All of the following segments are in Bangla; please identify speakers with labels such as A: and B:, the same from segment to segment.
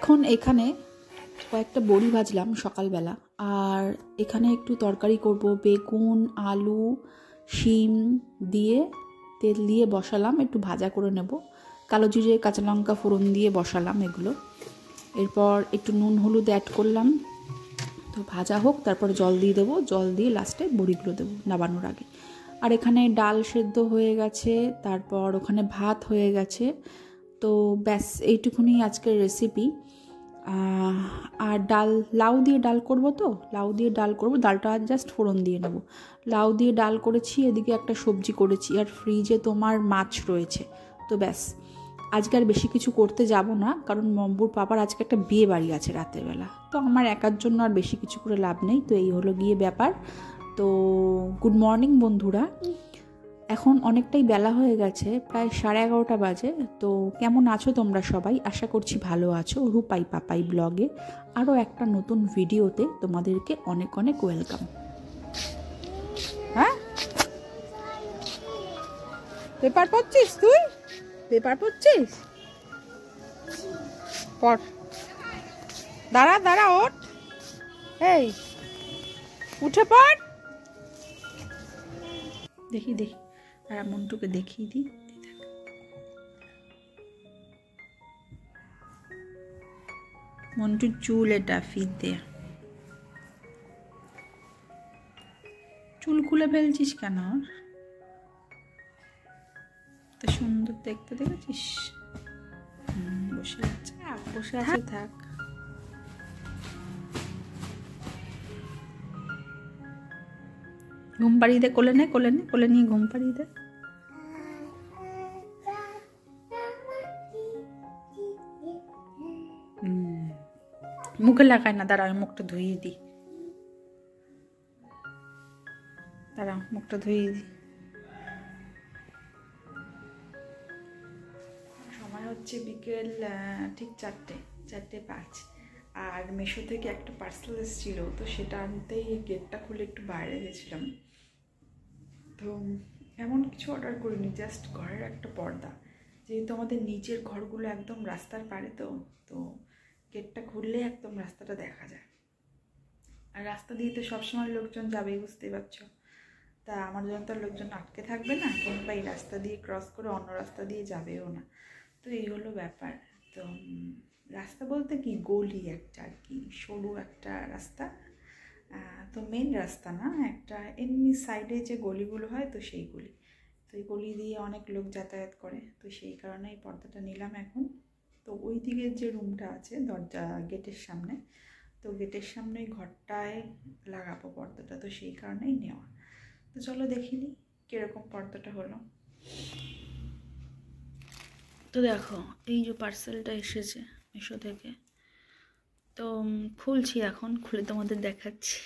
A: এখন এখানে কয়েকটা বড়ি ভাজলাম সকালবেলা, আর এখানে একটু তরকারি করব, বেগুন আলু শিম দিয়ে তেল দিয়ে বসালাম, একটু ভাজা করে নেব, কালো জিরে কাঁচা লঙ্কা ফোড়ন দিয়ে বসালাম এগুলো। এরপর একটু নুন হলুদ অ্যাড করলাম, তো ভাজা হোক, তারপরে জল দিয়ে দেবো, জল দিয়ে লাস্টে বড়িগুলো দেবো নাবানোর আগে। আর এখানে ডাল সেদ্ধ হয়ে গেছে, তারপর ওখানে ভাত হয়ে গেছে। তো ব্যাস এইটুকুনি আজকের রেসিপি। আর ডাল, লাউ দিয়ে ডাল করব, তো লাউ দিয়ে ডাল করব, ডালটা জাস্ট ফোড়ন দিয়ে নেব। লাউ দিয়ে ডাল করেছি, এদিকে একটা সবজি করেছি, আর ফ্রিজে তোমার মাছ রয়েছে। তো ব্যাস, আজকে আর বেশি কিছু করতে যাব না, কারণ মম্বুর পাপার আজকে একটা বিয়ে বাড়ি আছে রাতের বেলা, তো আমার একার জন্য আর বেশি কিছু করে লাভ নেই। তো এই হলো গিয়ে ব্যাপার। তো গুড মর্নিং বন্ধুরা, এখন অনেকটাই বেলা হয়ে গেছে, প্রায় 11:30 বাজে। তো কেমন আছো তোমরা সবাই? আশা করছি ভালো আছো। রূপাই পাপাই ব্লগে আরও একটা নতুন ভিডিওতে তোমাদেরকে অনেক অনেক ওয়েলকাম। হ্যাঁ, পেপার পড়ছিস তুই? পেপার পড়ছিস? পড়, দাঁড়া দাঁড়া, ওঠ, এই উঠে পড়। দেখি দেখি, আর মন্টুকে দেখিয়ে দিই। মন্টুর চুল, এটা ফিতে। চুল খুলে ফেলছিস কেন? তো সুন্দর দেখতে, দেখেছিস? বসে আছে, বসে আছে, থাক। ঘুম পাড়িয়ে দে, কোলে নে, কোলে নে, কোলে নিয়ে ঘুম পাড়িয়ে দে। মুখে লাগায় না, দাঁড়া, আমি মুখটা ধুইয়ে দিই। দাঁড়া, মুখটা ধুইয়ে দিই। সময় হচ্ছে বিকেল ঠিক 4:05, আর মিশো থেকে একটা পার্সেল এসেছিল, তো সেটা আনতেই গেটটা খুলে একটু বাইরে গেছিলাম। তো এমন কিছু অর্ডার করিনি, জাস্ট ঘরের একটা পর্দা, যেহেতু আমাদের নিচের ঘরগুলো একদম রাস্তার পাড়ে, তো গেটটা খুললে একদম রাস্তাটা দেখা যায়। আর রাস্তা দিয়ে তো সবসময় লোকজন যাবেই, বুঝতেই পারছো। তা আমার জন্য তো লোকজন আটকে থাকবে না, কিংবা এই রাস্তা দিয়ে ক্রস করে অন্য রাস্তা দিয়ে যাবেও না। তো এই হলো ব্যাপার। তো রাস্তা বলতে কি, গলি একটা আর কি, সরু একটা রাস্তা। তো মেন রাস্তা না, একটা এমনি সাইডে যে গলিগুলো হয়, তো সেই গলি। তো এই গলি দিয়ে অনেক লোক যাতায়াত করে, তো সেই কারণে এই পর্দাটা নিলাম এখন। তো ওই দিকের যে রুমটা আছে দরজা গেটের সামনে, তো গেটের সামনে ঘরটায় লাগাবো পর্দাটা, তো সেই কারণেই নেওয়া। তো চলো দেখিনি কীরকম পর্দাটা হলো। তো দেখো, এই যে পার্সেলটা এসেছে মিশো থেকে, তো খুলছি এখন, খুলে তোমাদের দেখাচ্ছি।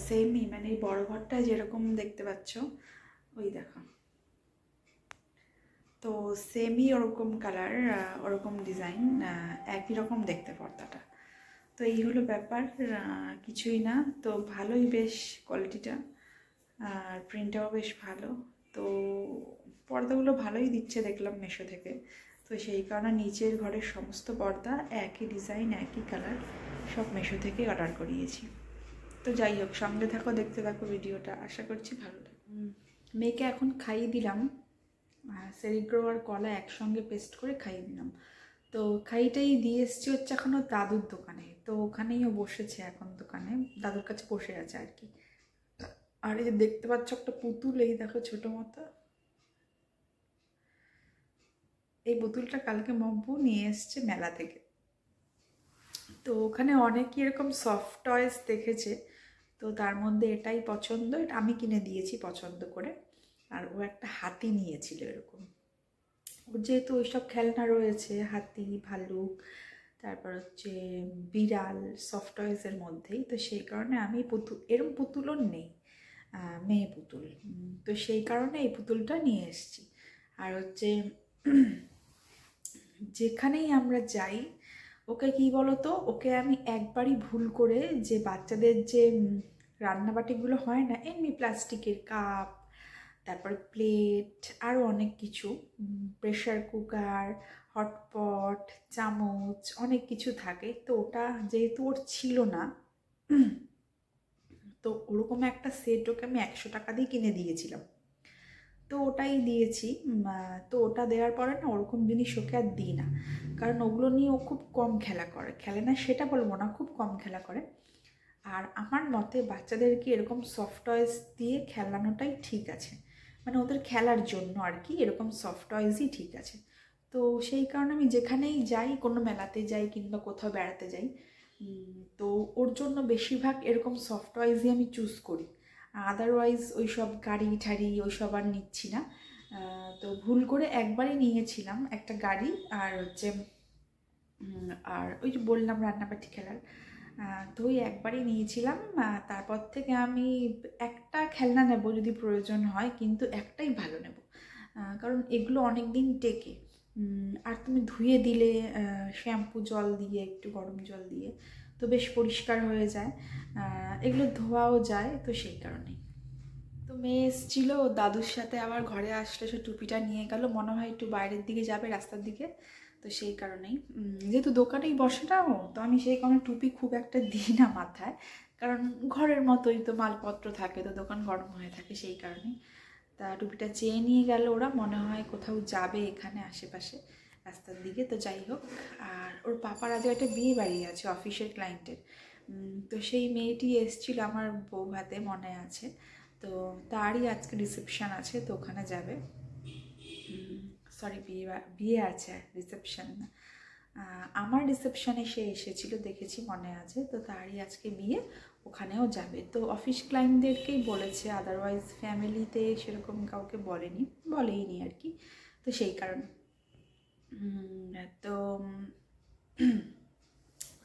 A: সেমই, মানে এই বড় ঘরটা যেরকম দেখতে পাচ্ছ, ওই দেখো, তো সেমই ওরকম কালার, ওরকম ডিজাইন, একই রকম দেখতে পর্দাটা। তো এই হলো ব্যাপার, কিছুই না। তো ভালোই বেশ কোয়ালিটিটা, আর প্রিন্টটাও বেশ ভালো। তো পর্দাগুলো ভালোই দিচ্ছে দেখলাম মিশো থেকে। তো সেই কারণে নিচের ঘরের সমস্ত পর্দা একই ডিজাইন একই কালার সব মিশো থেকে অর্ডার করিয়েছি। তো যাই হোক, সঙ্গে থাকো, দেখতে থাকো ভিডিওটা, আশা করছি ভালো লাগে। মেয়েকে এখন খাইয়ে দিলাম, সেরিগ্রো আর কলা একসঙ্গে পেস্ট করে খাইয়ে দিলাম। তো খাইটাই দিয়ে এসছি হচ্ছে এখনও দাদুর দোকানে, তো ওখানেই ও বসেছে এখন, দোকানে দাদুর কাছে বসে আছে আর কি। আর এই যে দেখতে পাচ্ছ একটা পুতুল, এই দেখো ছোটো মতো, এই পুতুলটা কালকে মব্বু নিয়ে এসছে মেলা থেকে। তো ওখানে অনেকই এরকম সফট টয়েস দেখেছে, তো তার মধ্যে এটাই পছন্দ, এটা আমি কিনে দিয়েছি পছন্দ করে। আর ও একটা হাতি নিয়েছিল এরকম, ওর যেহেতু ওইসব খেলনা রয়েছে, হাতি ভাল্লুক তারপর হচ্ছে বিড়াল সফট টয়েসের মধ্যেই, তো সেই কারণে আমি এরম পুতুলও নেই, মেয়ে পুতুল, তো সেই কারণে এই পুতুলটা নিয়ে এসেছি। আর হচ্ছে যেখানেই আমরা যাই ওকে কি বলতো, ওকে আমি একবারই ভুল করে যে বাচ্চাদের যে রান্নাবাটিগুলো হয় না, এমনি প্লাস্টিকের কাপ, তারপর প্লেট, আরও অনেক কিছু, প্রেশার কুকার, হটপট, চামচ, অনেক কিছু থাকে, তো ওটা যেহেতু ওর ছিল না, তো ওরকম একটা সেট ওকে আমি 100 টাকা দিয়ে কিনে দিয়েছিলাম, তো ওটাই দিয়েছি। তো ওটা দেওয়ার পরে না ওরকম জিনিস ওকে আর দিই না, কারণ ওগুলো নিয়ে ও খুব কম খেলে না সেটা বলবো না, খুব কম খেলা করে। আর আমার মতে বাচ্চাদেরকে এরকম সফট টয়েস দিয়ে খেলানোটাই ঠিক আছে, মানে ওদের খেলার জন্য আর কি, এরকম সফট টয়েসই ঠিক আছে। তো সেই কারণে আমি যেখানেই যাই, কোনো মেলাতে যাই কিংবা কোথাও বেড়াতে যাই, তো ওর জন্য বেশিরভাগ এরকম সফট টয়েসই আমি চুজ করি, আদারওয়াইজ ওই সব গাড়ি ঠাড়ি ওই সব আর নিচ্ছি না। তো ভুল করে একবারই নিয়েছিলাম একটা গাড়ি, আর হচ্ছে আর ওই যে বললাম রান্নাবাটি খেলার, তো ওই একবারই নিয়েছিলাম। তারপর থেকে আমি একটা খেলনা নেব যদি প্রয়োজন হয়, কিন্তু একটাই ভালো নেব, কারণ এগুলো অনেক দিন টেকে। আর তুমি ধুয়ে দিলে শ্যাম্পু জল দিয়ে, একটু গরম জল দিয়ে, তো বেশ পরিষ্কার হয়ে যায়, এগুলো ধোয়াও যায়, তো সেই কারণেই। তো মেয়ে এসেছিল দাদুর সাথে, আবার ঘরে আসলে সে টুপিটা নিয়ে গেল, মনে হয় একটু বাইরের দিকে যাবে, রাস্তার দিকে, তো সেই কারণেই যেহেতু দোকানেই বসে না ও, তো আমি সেই কারণে টুপি খুব একটা দিই না মাথায়, কারণ ঘরের মতোই তো মালপত্র থাকে, তো দোকান গরম হয়ে থাকে, সেই কারণেই। তা টুপিটা চেয়ে নিয়ে গেল ওরা, মনে হয় কোথাও যাবে এখানে আশেপাশে রাস্তার দিকে, তো যাই হোক। আর ওর পাপার আজকে একটা বিয়ে বাড়ি আছে অফিসের ক্লায়েন্টের, তো সেই মেয়েটি এসেছিল আমার বউ ভাতে, মনে আছে, তো তারই আজকে রিসেপশন আছে, তো ওখানে যাবে। সরি, বিয়ে আছে, রিসেপশন না, আমার রিসেপশনে সে এসেছিল, দেখেছি মনে আছে, তো তারই আজকে বিয়ে, ওখানেও যাবে। তো অফিস ক্লায়েন্টদেরকেই বলেছে, আদারওয়াইজ ফ্যামিলিতে সেরকম কাউকে বলেইনি আর কি, তো সেই কারণে। তো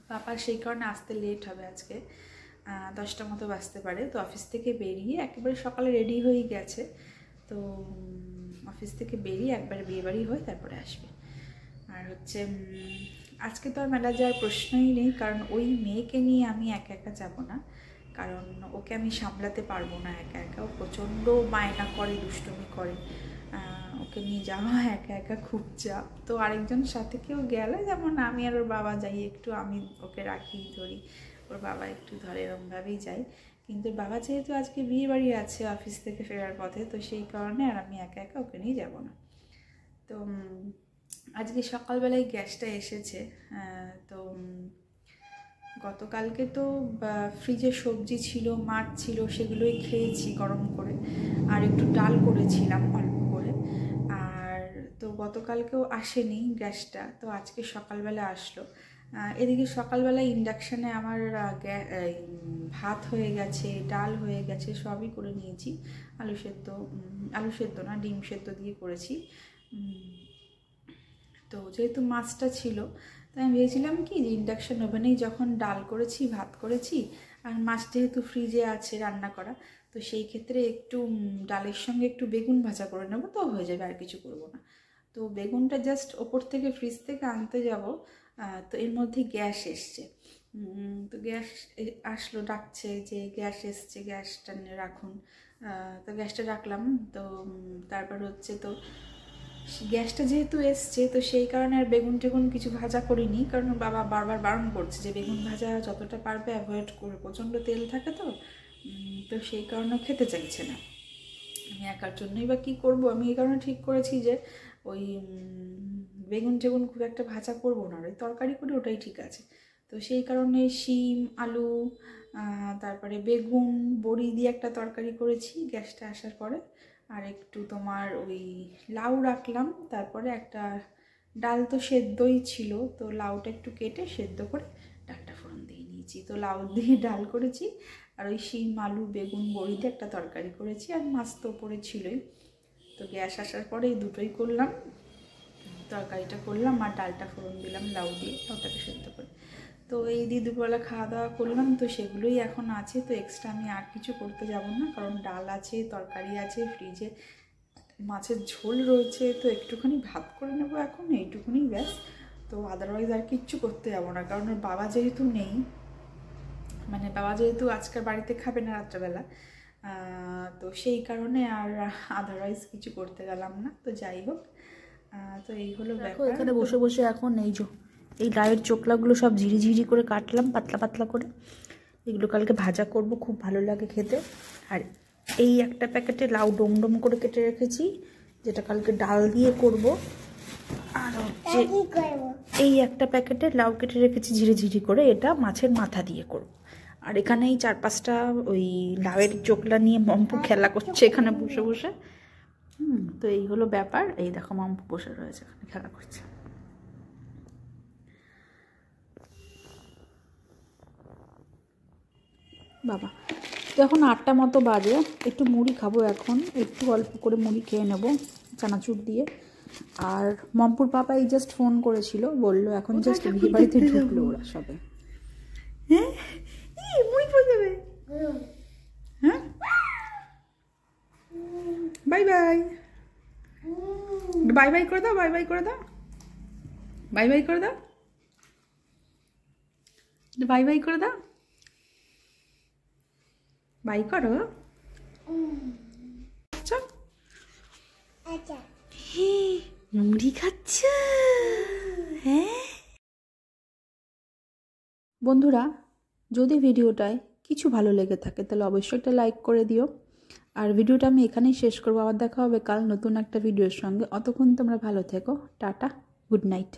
A: পাপার সেই কারণে আসতে লেট হবে আজকে, 10টা মতো বাজতে পারে। তো অফিস থেকে বেরিয়ে একেবারে সকালে রেডি হয়ে গেছে, তো অফিস থেকে বেরিয়ে একবারে বিয়েবাড়ি হয়ে তারপরে আসবে। আর হচ্ছে আজকে তো আর মেলা যাওয়ার প্রশ্নই নেই, কারণ ওই মেয়েকে নিয়ে আমি একা একা যাব না, কারণ ওকে আমি সামলাতে পারবো না একা একা, ও প্রচণ্ড বায়না করে, দুষ্টুমি করে, ওকে নিয়ে যাওয়া একা একা খুব চাপ। তো আরেকজন সাথে কেউ গেলে, যেমন আমি আর ওর বাবা যাই একটু, আমি ওকে রাখি ধরি, ওর বাবা একটু ধরে, এরমভাবেই যাই। কিন্তু বাবা যেহেতু আজকে বিয়ে বাড়ি আছে অফিস থেকে ফেরার পথে, তো সেই কারণে আর আমি একা একা ওকে নিয়ে যাব না। তো আজকে সকালবেলায় গ্যাসটা এসেছে, তো গতকালকে তো ফ্রিজে সবজি ছিল, মাছ ছিল, সেগুলোই খেয়েছি গরম করে, আর একটু ডাল করেছিলাম অল্প করে। আর তো গতকালকেও আসেনি গ্যাসটা, তো আজকে সকালবেলা আসলো। এদিকে সকালবেলা ইন্ডাকশানে আমার ভাত হয়ে গেছে, ডাল হয়ে গেছে, সবই করে নিয়েছি। আলু সেদ্ধ না, ডিম সেদ্ধ দিয়ে করেছি। তো যেহেতু মাছটা ছিল, তাই আমি ভেবেছিলাম কি যে ইন্ডাকশান ওভেনেই যখন ডাল করেছি, ভাত করেছি, আর মাছ যেহেতু ফ্রিজে আছে রান্না করা, তো সেই ক্ষেত্রে একটু ডালের সঙ্গে একটু বেগুন ভাজা করে নেবো, তো হয়ে যাবে, আর কিছু করবো না। তো বেগুনটা জাস্ট ওপর থেকে ফ্রিজ থেকে আনতে যাব, তো এর মধ্যে গ্যাস এসছে। তো গ্যাস আসলো, ডাকছে যে গ্যাস এসছে, গ্যাসটা রাখুন। তো গ্যাসটা রাখলাম। তো তারপর হচ্ছে তো গ্যাসটা যেহেতু এসছে তো সেই কারণে আর বেগুন টেগুন কিছু ভাজা করিনি, কারণ বাবা বারবার বারণ করছে যে বেগুন ভাজা যতটা পারবে অ্যাভয়েড করে, প্রচণ্ড তেল থাকে তো তো সেই কারণে খেতে চাইছে না। আমি একার জন্যই বা কী করবো, আমি এই কারণে ঠিক করেছি যে ওই বেগুন টেগুন খুব একটা ভাজা করবো না, ওই তরকারি করে ওটাই ঠিক আছে। তো সেই কারণে শিম আলু তারপরে বেগুন বড়ি দিয়ে একটা তরকারি করেছি গ্যাসটা আসার পরে, আর একটু তোমার ওই লাউ রাখলাম, তারপরে একটা ডাল তো সেদ্ধই ছিল, তো লাউটা একটু কেটে সেদ্ধ করে ডালটা ফোড়ন দিয়ে নিয়েছি। তো লাউ দিয়ে ডাল করেছি, আর ওই শিম আলু বেগুন বড়ি দিয়ে একটা তরকারি করেছি, আর মাছ তো ওপরে ছিলই। তো গ্যাস আসার পরে এই দুটোই করলাম, তরকারিটা করলাম আর ডালটা ফোড়ন দিলাম লাউ দিয়ে, লাউটাকে সেদ্ধ করে। তো এই দিয়ে দুপুরবেলা খাওয়া দাওয়া করলাম, তো সেগুলোই এখন আছে। তো এক্সট্রা আমি আর কিছু করতে যাব না, কারণ ডাল আছে, তরকারি আছে, ফ্রিজে মাছের ঝোল রয়েছে, তো একটুখানি ভাত করে নেবো এখন, এইটুকুনি ব্যাস। তো আদারওয়াইজ আর কিচ্ছু করতে যাব না, কারণ ওর বাবা যেহেতু নেই, মানে বাবা যেহেতু আজকের বাড়িতে খাবে না রাত্রেবেলা, তো সেই কারণে আর আদারওয়াইজ কিছু করতে গেলাম না। তো যাই হোক, তো এই হলো ব্যাপার। এখানে বসে বসে এখন এই লাউয়ের চোকলাগুলো সব ঝিরিঝিরি করে কাটলাম পাতলা পাতলা করে, এগুলো কালকে ভাজা করব, খুব ভালো লাগে খেতে। আর এই একটা প্যাকেটে লাউ ডোম করে কেটে রেখেছি, যেটা কালকে ডাল দিয়ে করব। আর হচ্ছে এই একটা প্যাকেটে লাউ কেটে রেখেছি ঝিরিঝিরি করে, এটা মাছের মাথা দিয়ে করব। আর এখানে এই 4-5টা ওই লাউয়ের চোকলা নিয়ে মাম্পু খেলা করছে এখানে বসে বসে। তো এই হলো ব্যাপার। এই দেখো মাম্পু বসে রয়েছে এখানে খেলা করছে। বাবা তো এখন 8টা মতো বাজে, একটু মুড়ি খাবো এখন, একটু অল্প করে মুড়ি খেয়ে নেব চানাচুর দিয়ে। আর মাম্পুর পাপা এই জাস্ট ফোন করেছিল, বললো এখন জাস্ট বিয়ে বাড়িতে ঢুকলো ওরা সবে। হ্যাঁ মুড়ি পড়ে যাবে। হ্যাঁ বাই বাই, বাই বাই করে দাও, বাই বাই করে দাও, বাই বাই করে দাও, বাই বাই করে দাও, বাই করো। মুড়ি খাচ্ছ? হ্যাঁ বন্ধুরা, যদি ভিডিওটায় কিছু ভালো লেগে থাকে তাহলে অবশ্যই একটা লাইক করে দিও। আর ভিডিওটা আমি এখানেই শেষ করবো, আবার দেখা হবে কাল নতুন একটা ভিডিওর সঙ্গে। অতক্ষণ তোমরা ভালো থেকো, টাটা, গুড নাইট।